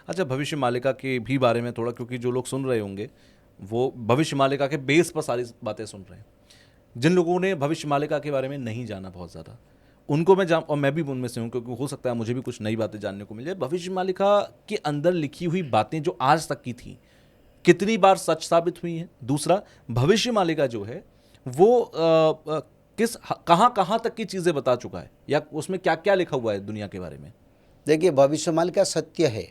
अच्छा, भविष्य मालिका के भी बारे में थोड़ा, क्योंकि जो लोग सुन रहे होंगे वो भविष्य मालिका के बेस पर सारी बातें सुन रहे हैं। जिन लोगों ने भविष्य मालिका के बारे में नहीं जाना बहुत ज़्यादा, उनको मैं जान, और मैं भी उनमें से हूँ, क्योंकि हो सकता है मुझे भी कुछ नई बातें जानने को मिल जाए। भविष्य मालिका के अंदर लिखी हुई बातें जो आज तक की थी, कितनी बार सच साबित हुई हैं? दूसरा, भविष्य मालिका जो है वो किस कहाँ कहाँ तक की चीज़ें बता चुका है, या उसमें क्या क्या लिखा हुआ है दुनिया के बारे में? देखिए, भविष्यवाणी का सत्य है,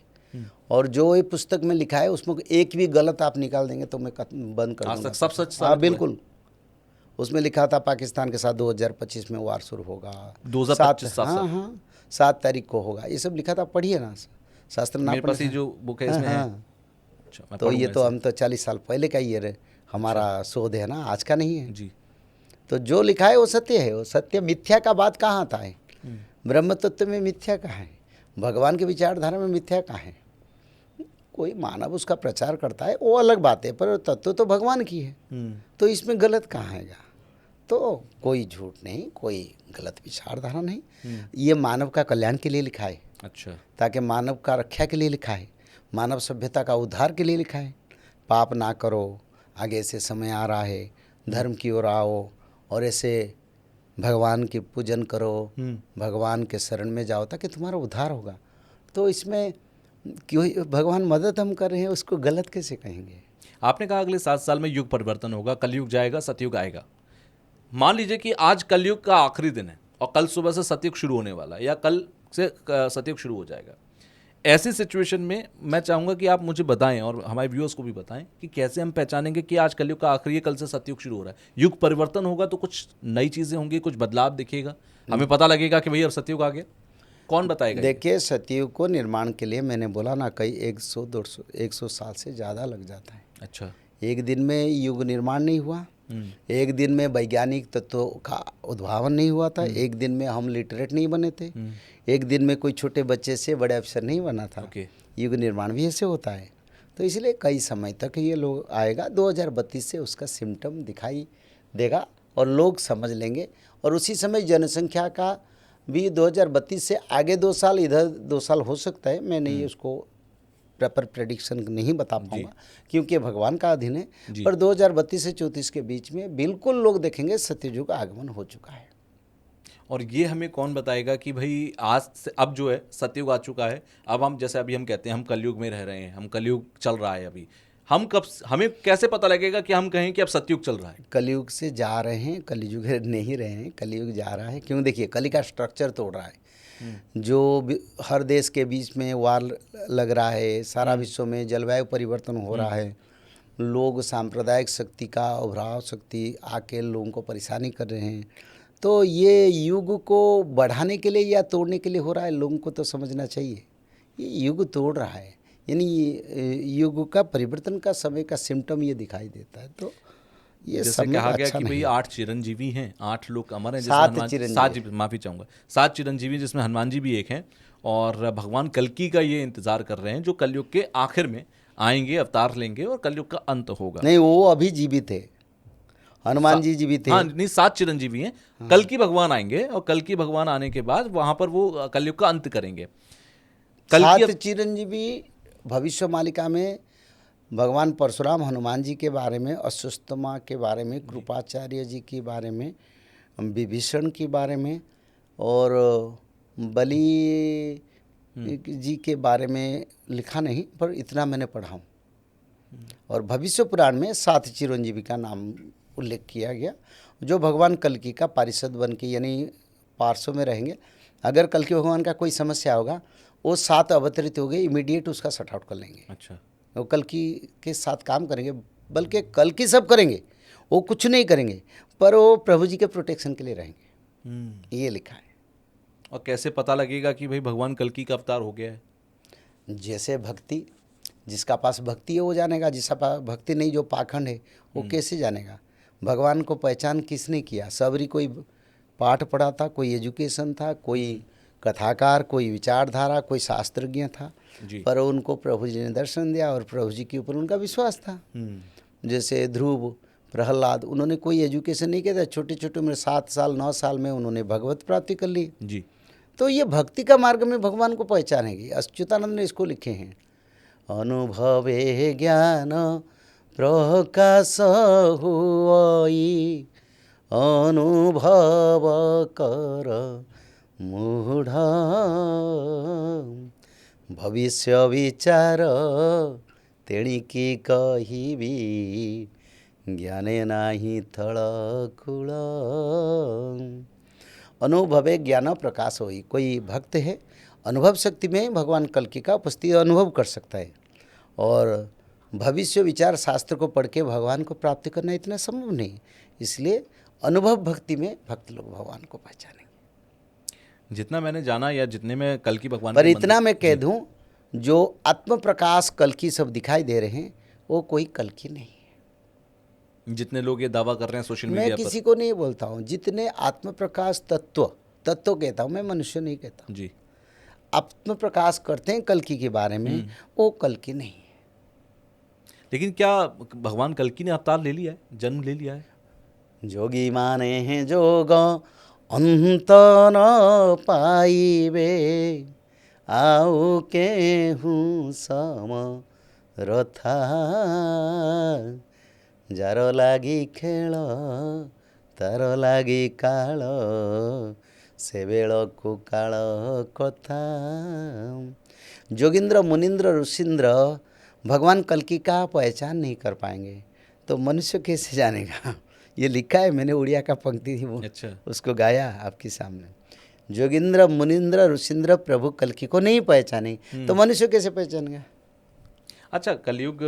और जो ये पुस्तक में लिखा है उसमें एक भी गलत आप निकाल देंगे तो मैं बंद कर आज दूंगा। तक सब सच हाँ साबित हुआ है? बिल्कुल। उसमें लिखा था पाकिस्तान के साथ 2025 में वार शुरू होगा, 2025 साफ हाँ साफ। हाँ 7 तारीख को होगा, ये सब लिखा था। पढ़िए ना, शास्त्र ना मेरे पढ़े पास ये था। जो बुक है हाँ इसमें है। हाँ। अच्छा, मैं तो ये पढ़ूंगा तो इसे। हम तो 40 साल पहले का ये हमारा शोध है ना, आज का नहीं है। जी। तो जो लिखा है वो सत्य है, वो सत्य। मिथ्या का बात कहाँ आता है? ब्रह्म तत्व में मिथ्या कहाँ है? भगवान के विचारधारा में मिथ्या कहाँ है? कोई मानव उसका प्रचार करता है वो अलग बात है, पर तत्व तो भगवान की है, तो इसमें गलत कहाँ है? तो कोई झूठ नहीं, कोई गलत विचारधारा नहीं। ये मानव का कल्याण के लिए लिखा है। अच्छा। ताकि मानव का रक्षा के लिए लिखा है, मानव सभ्यता का उद्धार के लिए लिखा है। पाप ना करो, आगे से समय आ रहा है, धर्म की ओर आओ, और ऐसे भगवान की पूजन करो, भगवान के शरण में जाओ, ताकि तुम्हारा उद्धार होगा। तो इसमें क्यों भगवान मदद हम कर रहे हैं, उसको गलत कैसे कहेंगे? आपने कहा अगले 7 साल में युग परिवर्तन होगा, कलयुग जाएगा, सतयुग आएगा। मान लीजिए कि आज कलयुग का आखिरी दिन है और कल सुबह से सतयुग शुरू होने वाला है, या कल से सतयुग शुरू हो जाएगा। ऐसी सिचुएशन में मैं चाहूंगा कि आप मुझे बताएं और हमारे व्यूअर्स को भी बताएं कि कैसे हम पहचानेंगे कि आज कलयुग का आखिरी है, कल से सतयुग शुरू हो रहा है। युग परिवर्तन होगा तो कुछ नई चीजें होंगी, कुछ बदलाव दिखेगा, हमें पता लगेगा कि भाई अब सतयुग आ गया। कौन बताएगा ये? देखिए, सतयुग को निर्माण के लिए मैंने बोला ना, कई 100 200 100 साल से ज़्यादा लग जाता है। अच्छा। एक दिन में युग निर्माण नहीं हुआ, एक दिन में वैज्ञानिक तत्वों का उद्भावन नहीं हुआ था, एक दिन में हम लिटरेट नहीं बने थे, एक दिन में कोई छोटे बच्चे से बड़े अफसर नहीं बना था। ओके। युग निर्माण भी ऐसे होता है। तो इसलिए कई समय तक ये लोग आएगा, 2032 से उसका सिम्टम दिखाई देगा और लोग समझ लेंगे। और उसी समय जनसंख्या का भी 2032 से आगे 2 साल, इधर 2 साल हो सकता है, मैं नहीं उसको प्रॉपर प्रेडिक्शन नहीं बता पाऊंगा, क्योंकि भगवान का अधीन है। पर 2032 से 34 के बीच में बिल्कुल लोग देखेंगे सत्ययुग का आगमन हो चुका है। और ये हमें कौन बताएगा कि भाई आज से अब जो है सतयुग आ चुका है, अब हम जैसे अभी हम कहते हैं हम कलयुग में रह रहे हैं, हम कलयुग चल रहा है अभी, हम कब, हमें कैसे पता लगेगा कि हम कहें कि अब सतयुग चल रहा है? कलयुग से जा रहे हैं, कलयुग नहीं रहे हैं, कलयुग जा रहा है। क्यों? देखिए, कली का स्ट्रक्चर तोड़ रहा है। जो हर देश के बीच में वार लग रहा है, सारा विश्व में जलवायु परिवर्तन हो रहा है, लोग सांप्रदायिक शक्ति का उभराव शक्ति आके लोगों को परेशानी कर रहे हैं। तो ये युग को बढ़ाने के लिए या तोड़ने के लिए हो रहा है, लोगों को तो समझना चाहिए। ये युग तोड़ रहा है, यानी युग का परिवर्तन का समय का सिम्टम ये दिखाई देता है। तो ये जैसे समय कहा गया अच्छा कि भाई नहीं। 8 चिरंजीवी हैं, 8 लोग अमर हैं, जिसमें 7 हनुमान, चिरंजीवी। माफी चाहूंगा, 7 चिरंजीवी जिसमें हनुमान जी भी एक हैं। और भगवान कल्कि का ये इंतजार कर रहे हैं, जो कलयुग के आखिर में आएंगे, अवतार लेंगे और कलयुग का अंत होगा। नहीं, वो अभी जीवित है, हनुमान जी जीवित है। हाँ नहीं, 7 चिरंजीवी हैं। कल की भगवान आएंगे और कल की भगवान आने के बाद वहां पर वो कलयुग का अंत करेंगे। कल की 7 चिरंजीवी भविष्य मालिका में भगवान परशुराम हनुमान जी के बारे में, अश्वत्थामा के बारे में, कृपाचार्य जी के बारे में, विभीषण के बारे में, और बलि जी के बारे में लिखा नहीं, पर इतना मैंने पढ़ा हूँ। और भविष्य पुराण में 7 चिरंजीवी का नाम उल्लेख किया गया, जो भगवान कल्कि का पार्षद बन के, यानी पार्श्व में रहेंगे। अगर कल्कि भगवान का कोई समस्या होगा, वो 7 अवतरित हो गए, इमीडिएट उसका सट आउट कर लेंगे। अच्छा। वो कल्कि के साथ काम करेंगे, बल्कि कल्कि सब करेंगे, वो कुछ नहीं करेंगे, पर वो प्रभु जी के प्रोटेक्शन के लिए रहेंगे, ये लिखा है। और कैसे पता लगेगा कि भाई भगवान कल्कि का अवतार हो गया है? जैसे भक्ति, जिसका पास भक्ति है वो जानेगा, जिसका पास भक्ति नहीं, जो पाखंड है, वो कैसे जानेगा? भगवान को पहचान किसने किया? सबरी कोई पाठ पढ़ा था, कोई एजुकेशन था, कोई कथाकार, कोई विचारधारा, कोई शास्त्रज्ञ था, पर उनको प्रभु जी ने दर्शन दिया और प्रभु जी के ऊपर उनका विश्वास था। जैसे ध्रुव, प्रहलाद, उन्होंने कोई एजुकेशन नहीं किया था, छोटे छोटे उम्र 7 साल 9 साल में उन्होंने भगवत प्राप्ति कर ली। जी। तो ये भक्ति का मार्ग में भगवान को पहचानेगी। अच्युतानंद ने इसको लिखे हैं अनुभवे ज्ञान प्रकाश हुई, अनुभव कर मूढ़, भविष्य विचार तेणिकी कहिबी, ज्ञाने नाही थळकुळ। अनुभवे ज्ञान प्रकाश होई। कोई भक्त है, अनुभव शक्ति में भगवान कल्कि का उपस्थिति अनुभव कर सकता है, और भविष्य विचार शास्त्र को पढ़ के भगवान को प्राप्त करना इतना संभव नहीं। इसलिए अनुभव भक्ति में भक्त लोग भगवान को पहचानेंगे। जितना मैंने जाना या जितने में कल्कि भगवान पर के इतना मंदिर- मैं कह दूं, जो आत्म प्रकाश कल्कि सब दिखाई दे रहे हैं वो कोई कल्कि नहीं है। जितने लोग ये दावा कर रहे हैं सोशल मैं मीडिया किसी को नहीं बोलता हूँ, जितने आत्म प्रकाश तत्व कहता हूँ मैं, मनुष्य नहीं कहता। पर जी, आत्म प्रकाश करते हैं कल्कि के बारे में, वो कल्कि नहीं है। लेकिन क्या भगवान कल्कि ने अवतार ले लिया है, जन्म ले लिया है? जोगी माने हैं जोग अंत न पाइबे, आओ के हूँ सम रथा, जार लागी खेल तार लागी काल, से बेल को काल कथा। जोगिंद्र मुनिंद्र ऋषिंद्र भगवान कल्कि का पहचान नहीं कर पाएंगे तो मनुष्य कैसे जानेगा। ये लिखा है मैंने, उड़िया का पंक्ति थी वो, अच्छा, उसको गाया आपके सामने। जोगिंद्र मुनिंद्र ऋषिंद्र प्रभु कल्कि को नहीं पहचाने तो मनुष्य कैसे पहचानेगा। अच्छा, कलयुग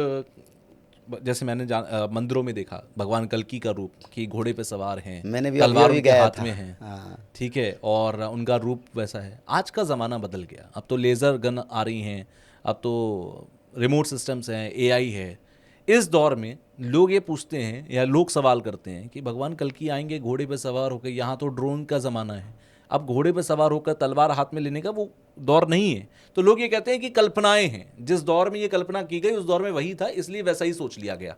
जैसे मैंने मंदिरों में देखा भगवान कल्कि का रूप कि घोड़े पे सवार हैं, मैंने भी तलवार अभी उनके गाया हाथ था। में है, हाँ। ठीक है, और उनका रूप वैसा है। आज का ज़माना बदल गया, अब तो लेज़र गन आ रही हैं, अब तो रिमोट सिस्टम्स हैं, एआई है। इस दौर में लोग ये पूछते हैं या लोग सवाल करते हैं कि भगवान कल्कि आएंगे घोड़े पे सवार होकर, यहाँ तो ड्रोन का ज़माना है, अब घोड़े पे सवार होकर तलवार हाथ में लेने का वो दौर नहीं है। तो लोग ये कहते हैं कि कल्पनाएं हैं, जिस दौर में ये कल्पना की गई उस दौर में वही था, इसलिए वैसा ही सोच लिया गया।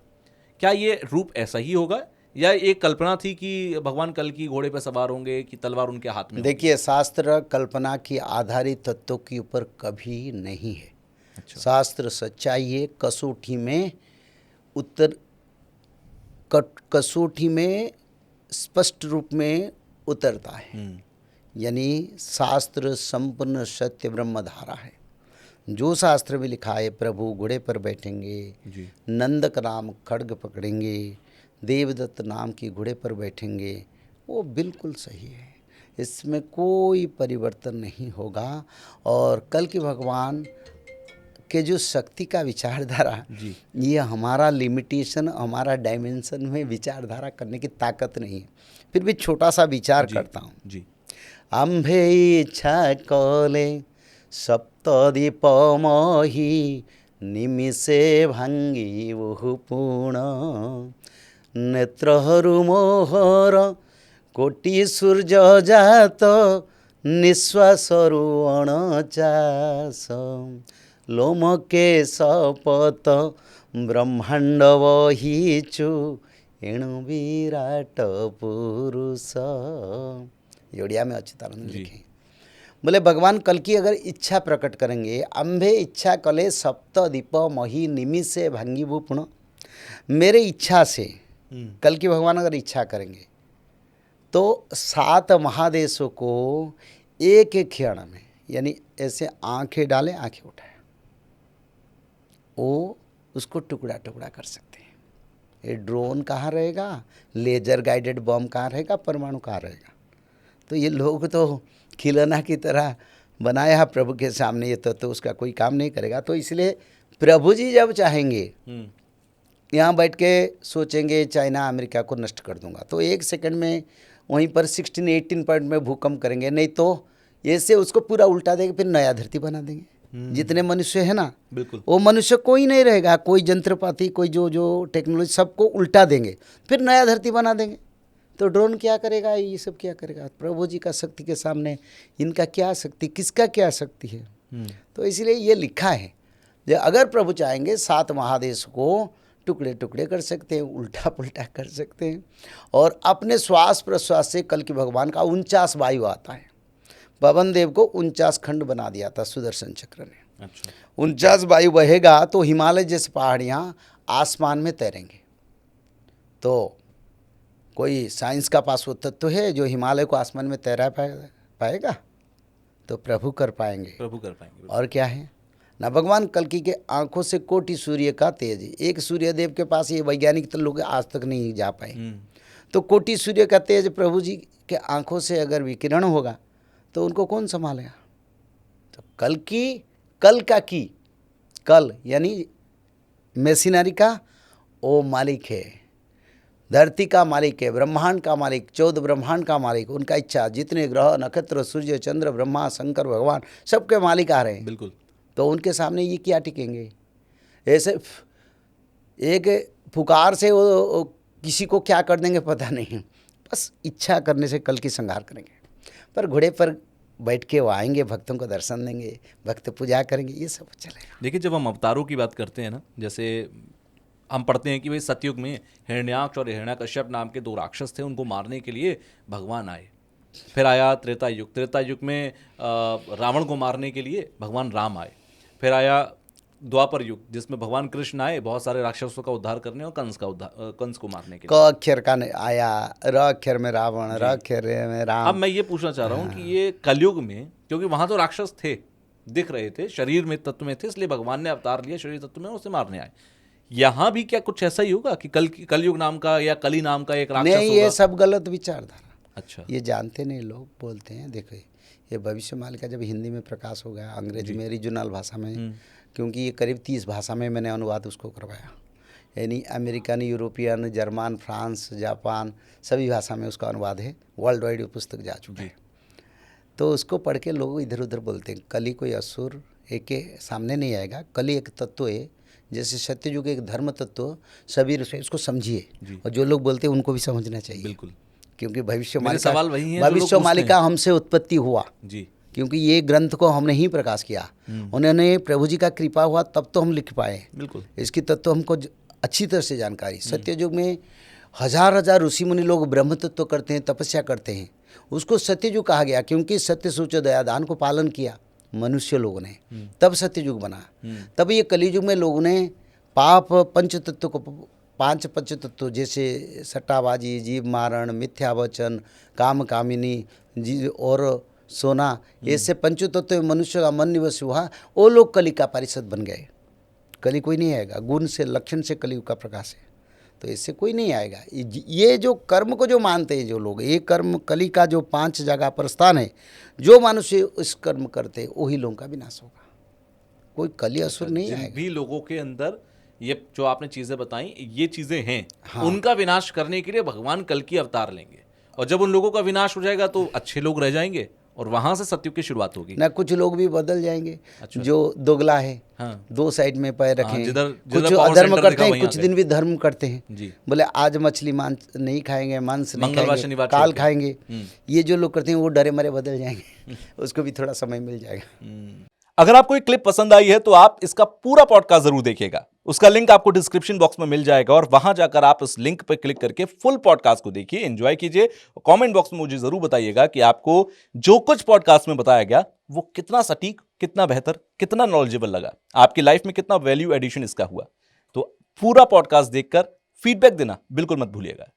क्या ये रूप ऐसा ही होगा या एक कल्पना थी कि भगवान कल्कि घोड़े पे सवार होंगे कि तलवार उनके हाथ में? देखिए, शास्त्र कल्पना की आधारित तत्वों के ऊपर कभी नहीं है। अच्छा। शास्त्र सच्चाई है, कसौटी में कसौटी में स्पष्ट रूप में उतरता है। यानी शास्त्र संपूर्ण सत्य ब्रह्म धारा है। जो शास्त्र में लिखा है प्रभु घोड़े पर बैठेंगे, जी, नंद का नाम खड्ग पकड़ेंगे, देवदत्त नाम की घोड़े पर बैठेंगे, वो बिल्कुल सही है, इसमें कोई परिवर्तन नहीं होगा। और कल के भगवान के जो शक्ति का विचारधारा, जी, ये हमारा लिमिटेशन, हमारा डायमेंशन में विचारधारा करने की ताकत नहीं है। फिर भी छोटा सा विचार करता हूँ। जी, आम्भे इच्छा कले सप्तदीप मही, निमिषे भांगी बहु पूर्ण, नेत्रहरू मोहर कोटि सूर्य जात, निश्वासरु अणचास, लोमके सपत ब्रह्मांड वहीचु, एणु विराट पुरुष। ये उड़िया में अच्युतानंद लिखे। बोले भगवान कल्कि अगर इच्छा प्रकट करेंगे, अम्भे इच्छा कले सप्त दीप मही, निमिषे भांगी भूपुण, मेरे इच्छा से कल्कि भगवान अगर इच्छा करेंगे तो 7 महादेशों को एक एक क्षण में, यानी ऐसे आंखें डालें आंखें उठाए, वो उसको टुकड़ा टुकड़ा कर सकते हैं। ये ड्रोन कहाँ रहेगा, लेजर गाइडेड बम कहाँ रहेगा, परमाणु कहाँ रहेगा। तो ये लोग तो खिलौना की तरह बनाया प्रभु के सामने, ये तो उसका कोई काम नहीं करेगा। तो इसलिए प्रभु जी जब चाहेंगे, यहाँ बैठ के सोचेंगे चाइना अमेरिका को नष्ट कर दूंगा, तो 1 सेकंड में वहीं पर 16-18 पॉइंट में भूकंप करेंगे, नहीं तो ऐसे उसको पूरा उल्टा देंगे, फिर नया धरती बना देंगे। जितने मनुष्य है ना, बिल्कुल, वो मनुष्य कोई नहीं रहेगा, कोई यंत्रपाति, कोई जो टेक्नोलॉजी, सबको उल्टा देंगे, फिर नया धरती बना देंगे। तो ड्रोन क्या करेगा, ये सब क्या करेगा। प्रभु जी का शक्ति के सामने इनका क्या शक्ति, किसका क्या शक्ति है। तो इसलिए ये लिखा है, जो अगर प्रभु चाहेंगे 7 महादेश को टुकड़े टुकड़े कर सकते हैं, उल्टा पुल्टा कर सकते हैं। और अपने श्वास प्रश्वास से कल्कि भगवान का 49 वायु आता है। पवन देव को 49 खंड बना दिया था सुदर्शन चक्र ने। अच्छा। 49 वायु बहेगा तो हिमालय जैसे पहाड़ियाँ आसमान में तैरेंगे। तो कोई साइंस का पास वो तत्व है जो हिमालय को आसमान में तैरा पाएगा? तो प्रभु कर पाएंगे। प्रभु कर पाएंगे। और क्या है ना, भगवान कल्कि के आंखों से कोटि सूर्य का तेज है। एक सूर्यदेव के पास ये वैज्ञानिक तो लोग आज तक नहीं जा पाए। तो कोटि सूर्य का तेज प्रभु जी के आंखों से अगर विकिरण होगा तो उनको कौन संभालेगा? तो कल यानी मशीनरी का वो मालिक है, धरती का मालिक है, ब्रह्मांड का मालिक, 14 ब्रह्मांड का मालिक, उनका इच्छा जितने ग्रह नक्षत्र सूर्य चंद्र ब्रह्मा शंकर भगवान सबके मालिक आ रहे हैं। बिल्कुल। तो उनके सामने ये क्या टिकेंगे? ऐसे एक पुकार से वो किसी को क्या कर देंगे पता नहीं, बस इच्छा करने से कल की संहार करेंगे। पर घोड़े पर बैठ के वो आएंगे, भक्तों को दर्शन देंगे, भक्त पूजा करेंगे, ये सब चलेगा। देखिए, जब हम अवतारों की बात करते हैं ना, जैसे हम पढ़ते हैं कि भाई सतयुग में हिरण्याक्ष और हिरण्यकश्यप नाम के 2 राक्षस थे, उनको मारने के लिए भगवान आए। फिर आया त्रेता युग में रावण को मारने के लिए भगवान राम आए। फिर आया द्वापर युग जिसमें भगवान कृष्ण आए बहुत सारे राक्षसों का उद्धार करने और कंस को मारने के क लिए। अक्षर का आया, र अक्षर में रावण, र अक्षर में अब राम। मैं ये पूछना चाह रहा हूँ कि ये कलयुग में, क्योंकि वहां तो राक्षस थे, दिख रहे थे, शरीर में तत्व में थे, इसलिए भगवान ने अवतार लिया शरीर तत्व में, उसे मारने आए। यहाँ भी क्या कुछ ऐसा ही होगा कि कलयुग नाम का या कली नाम का एक राक्षस नहीं, होगा? ये सब गलत विचारधारा। अच्छा। ये जानते नहीं लोग, बोलते हैं। देखो ये भविष्यवाणी का जब हिंदी में प्रकाश हो गया, अंग्रेजी में, रीजनल भाषा में, क्योंकि ये करीब 30 भाषा में मैंने अनुवाद उसको करवाया, यानी American, European, German, France, Japan सभी भाषा में उसका अनुवाद है। वर्ल्ड वाइड पुस्तक जा चुकी है। तो उसको पढ़ के लोग इधर उधर बोलते हैं कली कोई असुर एक के सामने नहीं आएगा। कली एक तत्व है, जैसे सत्ययुग एक धर्म तत्व, सभी इसको समझिए। और जो लोग बोलते हैं उनको भी समझना चाहिए। बिल्कुल। क्योंकि सवाल वही है, भविष्यवाणी का हमसे उत्पत्ति हुआ जी, क्योंकि ये ग्रंथ को हमने ही प्रकाश किया। उन्होंने प्रभु जी का कृपा हुआ तब तो हम लिख पाए। बिल्कुल। इसकी तत्व हमको अच्छी तरह से जानकारी। सत्ययुग में हजार ऋषि मुनि लोग ब्रह्म तत्व करते हैं, तपस्या करते हैं, उसको सत्ययुग कहा गया क्योंकि सत्य सूच दया दान को पालन किया मनुष्य लोगों ने, तब सत्ययुग बना। तब ये कलियुग में लोगों ने पाप पंच तत्व को, 5 पंच तत्व जैसे सट्टाबाजी, जीव मारण, मिथ्या वचन, काम कामिनी जी और सोना, ऐसे पंच तत्व मनुष्य का मन निवस हुआ, वो लोग कली का पारिषद बन गए। कली कोई नहीं आएगा, गुण से लक्षण से कलियुग का प्रकाश है, तो इससे कोई नहीं आएगा। ये जो कर्म को जो मानते हैं जो लोग, ये कर्म कली का जो 5 जगह पर स्थान है, जो मनुष्य इस कर्म करते वही लोगों का विनाश होगा। कोई कली असुर नहीं आएगा। भी लोगों के अंदर ये जो आपने चीजें बताई, ये चीजें हैं, उनका विनाश करने के लिए भगवान कल की अवतार लेंगे, और जब उन लोगों का विनाश हो जाएगा तो अच्छे लोग रह जाएंगे और वहां से सतयुग की शुरुआत होगी ना। कुछ लोग भी बदल जाएंगे। अच्छा। जो दोगला है, हाँ, 2 साइड में पैर रखें, कुछ अधर्म करते हैं, कुछ दिन भी धर्म करते हैं जी। बोले आज मछली मांस नहीं खाएंगे, मांस नहीं खाएंगे, काल खाएंगे। ये जो लोग करते हैं वो डरे मरे बदल जाएंगे। उसको भी थोड़ा समय मिल जाएगा। अगर आपको एक क्लिप पसंद आई है तो आप इसका पूरा पॉडकास्ट जरूर देखिएगा। उसका लिंक आपको डिस्क्रिप्शन बॉक्स में मिल जाएगा और वहां जाकर आप उस लिंक पर क्लिक करके फुल पॉडकास्ट को देखिए, एंजॉय कीजिए। कमेंट बॉक्स में मुझे जरूर बताइएगा कि आपको जो कुछ पॉडकास्ट में बताया गया वो कितना सटीक, कितना बेहतर, कितना नॉलेजेबल लगा, आपकी लाइफ में कितना वैल्यू एडिशन इसका हुआ। तो पूरा पॉडकास्ट देखकर फीडबैक देना बिल्कुल मत भूलिएगा।